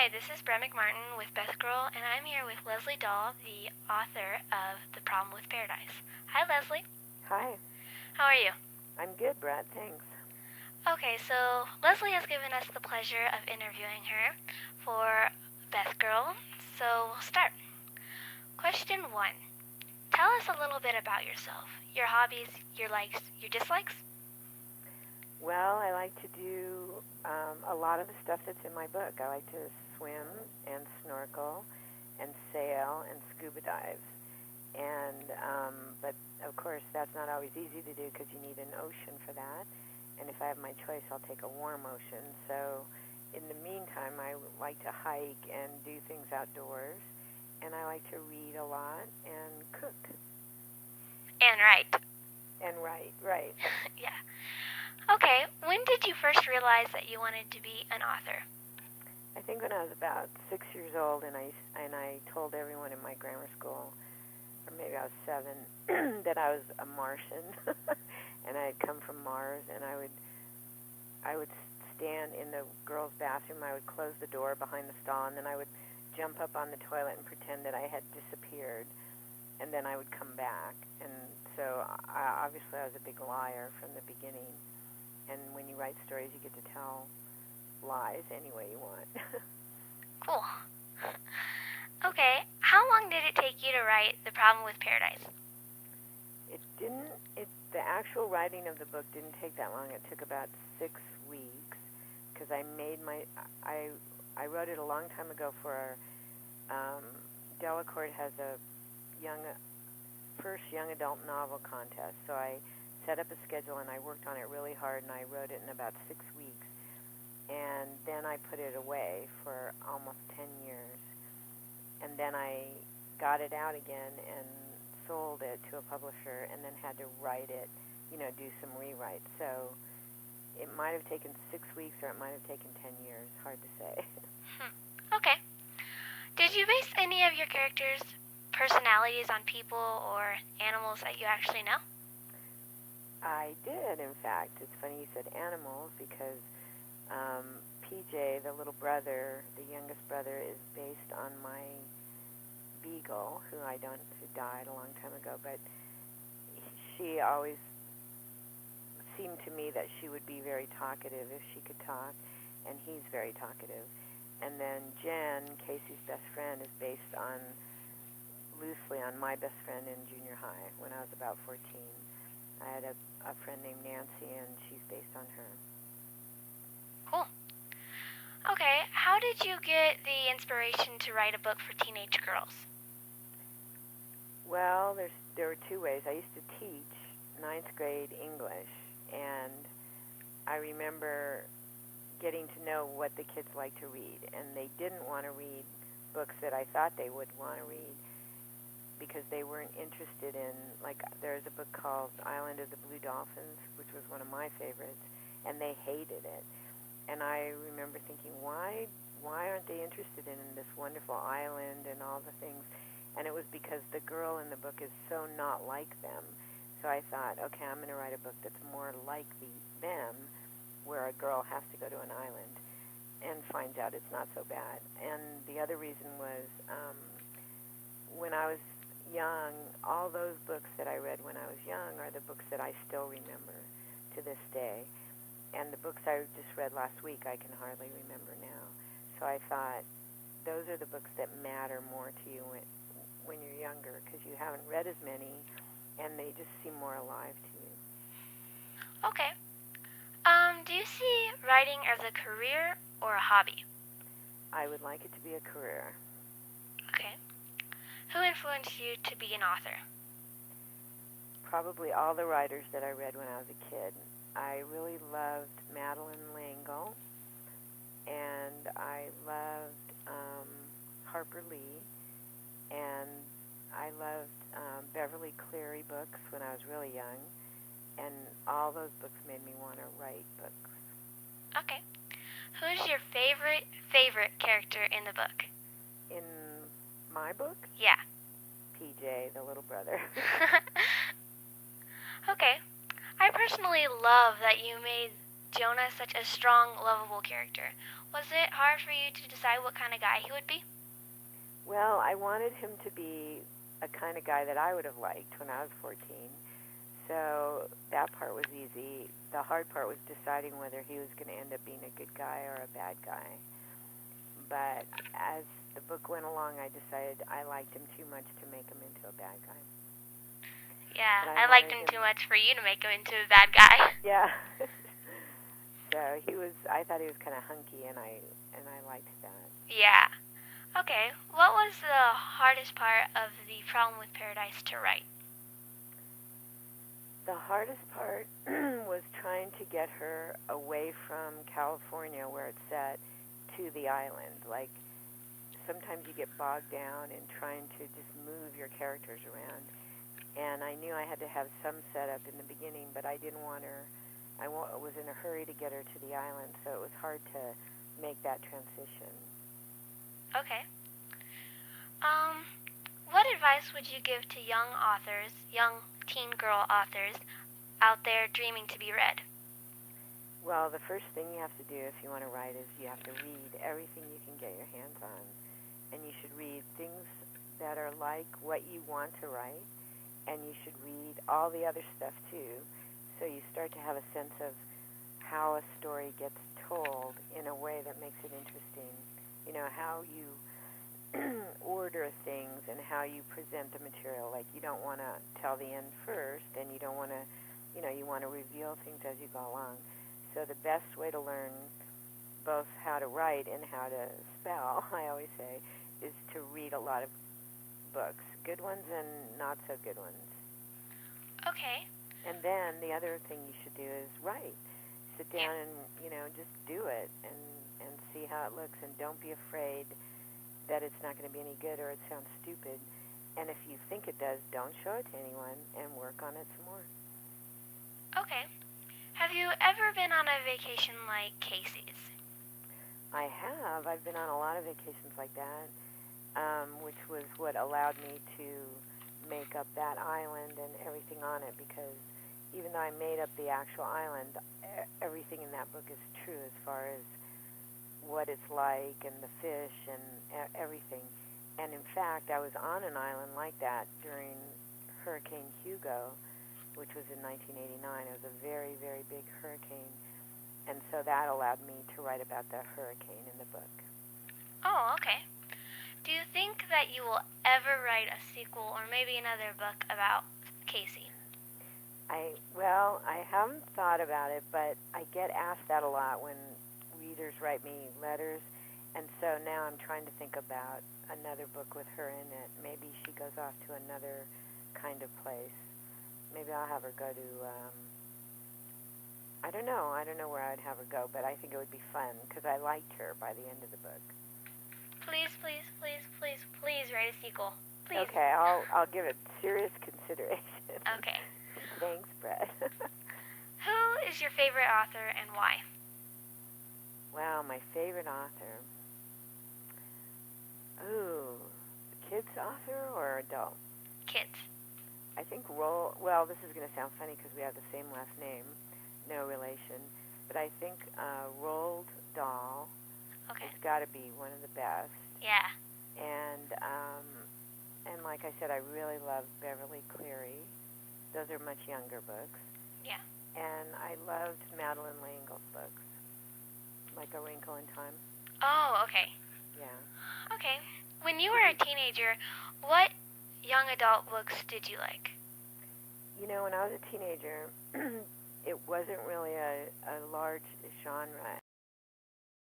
Hi, this is Brett McMartin with Beth Girl, and I'm here with Lesley Dahl, the author of The Problem with Paradise. Hi, Lesley. Hi. How are you? I'm good, Brett. Thanks. Okay, so Lesley has given us the pleasure of interviewing her for Beth Girl, so we'll start. Question 1. Tell us a little bit about yourself, your hobbies, your likes, your dislikes. Well, I like to do a lot of the stuff that's in my book. I like to swim and snorkel and sail and scuba dive. But of course, that's not always easy to do because you need an ocean for that. And if I have my choice, I'll take a warm ocean. So in the meantime, I like to hike and do things outdoors. And I like to read a lot and cook. And write. And write, right. Yeah. Okay, when did you first realize that you wanted to be an author? I think when I was about 6 years old, and I told everyone in my grammar school, or maybe I was 7, that I was a Martian, and I had come from Mars, and I would stand in the girls' bathroom. I would close the door behind the stall, and then I would jump up on the toilet and pretend that I had disappeared, and then I would come back. And so obviously I was a big liar from the beginning. And when you write stories, you get to tell lies any way you want. Cool. Okay, how long did it take you to write The Problem with Paradise? The actual writing of the book didn't take that long. It took about 6 weeks because I wrote it a long time ago for Delacorte has a first young adult novel contest. So I set up a schedule and I worked on it really hard and I wrote it in about 6 weeks. And then I put it away for almost 10 years. And then I got it out again and sold it to a publisher and then had to write it, do some rewrites. So it might have taken 6 weeks or it might have taken 10 years. Hard to say. Okay. Did you base any of your characters' personalities on people or animals that you actually know? I did, in fact. It's funny you said animals because PJ, the little brother, the youngest brother, is based on my beagle, who died a long time ago. But she always seemed to me that she would be very talkative if she could talk, and he's very talkative. And then Jen, Casey's best friend, is based loosely on my best friend in junior high when I was about 14. I had a friend named Nancy, and she's based on her. Cool. Okay, how did you get the inspiration to write a book for teenage girls? Well, there were 2 ways. I used to teach 9th grade English, and I remember getting to know what the kids like to read, and they didn't want to read books that I thought they would want to read because they weren't interested in, like, there's a book called Island of the Blue Dolphins, which was one of my favorites, and they hated it. And I remember thinking, why aren't they interested in this wonderful island and all the things? And it was because the girl in the book is so not like them. So I thought, okay, I'm going to write a book that's more like them, where a girl has to go to an island and finds out it's not so bad. And the other reason was when I was young, all those books that I read when I was young are the books that I still remember to this day. And the books I just read last week I can hardly remember now. So I thought those are the books that matter more to you when you're younger because you haven't read as many and they just seem more alive to you. Okay. Do you see writing as a career or a hobby? I would like it to be a career. Okay. Who influenced you to be an author? Probably all the writers that I read when I was a kid. I really loved Madeleine L'Engle, and I loved Harper Lee, and I loved Beverly Cleary books when I was really young, and all those books made me want to write books. Okay. Who's your favorite character in the book? In my book? Yeah. PJ, the little brother. Okay. I personally love that you made Jonah such a strong, lovable character. Was it hard for you to decide what kind of guy he would be? Well, I wanted him to be a kind of guy that I would have liked when I was 14. So that part was easy. The hard part was deciding whether he was going to end up being a good guy or a bad guy. But as the book went along, I decided I liked him too much to make him into a bad guy. Yeah, But I liked him too much for you to make him into a bad guy. Yeah. So I thought he was kind of hunky, and I liked that. Yeah. Okay, what was the hardest part of The Problem with Paradise to write? The hardest part was trying to get her away from California, where it's set, to the island. Like, sometimes you get bogged down in trying to just move your characters around. And I knew I had to have some setup in the beginning, but I didn't want her. I was in a hurry to get her to the island, so it was hard to make that transition. Okay. What advice would you give to young authors, young teen girl authors, out there dreaming to be read? Well, the first thing you have to do if you want to write is you have to read everything you can get your hands on. And you should read things that are like what you want to write, and you should read all the other stuff too, so you start to have a sense of how a story gets told in a way that makes it interesting. You know, how you order things and how you present the material. Like, you don't want to tell the end first, and you don't want to, you want to reveal things as you go along. So the best way to learn both how to write and how to spell, I always say, is to read a lot of books, good ones and not so good ones. Okay. And then the other thing you should do is write. Sit down and, just do it and see how it looks, and don't be afraid that it's not going to be any good or it sounds stupid. And if you think it does, don't show it to anyone, and work on it some more. Okay. Have you ever been on a vacation like Casey's? I have. I've been on a lot of vacations like that, which was what allowed me to make up that island and everything on it, because even though I made up the actual island, everything in that book is true as far as what it's like and the fish and everything. And in fact, I was on an island like that during Hurricane Hugo, which was in 1989. It was a very, very big hurricane. And so that allowed me to write about the hurricane in the book. Oh, okay. Do you think that you will ever write a sequel or maybe another book about Casey? I haven't thought about it, but I get asked that a lot when readers write me letters. And so now I'm trying to think about another book with her in it. Maybe she goes off to another kind of place. Maybe I'll have her go to, I don't know where I'd have her go, but I think it would be fun because I liked her by the end of the book. Please, please, please, please, please write a sequel. Please. Okay, I'll give it serious consideration. Okay. Thanks, Brett. Who is your favorite author and why? Wow, my favorite author. Ooh, kids author or adult? Kids. I think well, this is going to sound funny because we have the same last name, no relation, but I think Roald Dahl has got to be one of the best. Yeah. And like I said, I really love Beverly Cleary. Those are much younger books. Yeah. And I loved Madeleine L'Engle's books, like A Wrinkle in Time. Oh, okay. Yeah. Okay. When you were a teenager, what young adult books did you like? When I was a teenager, it wasn't really a large genre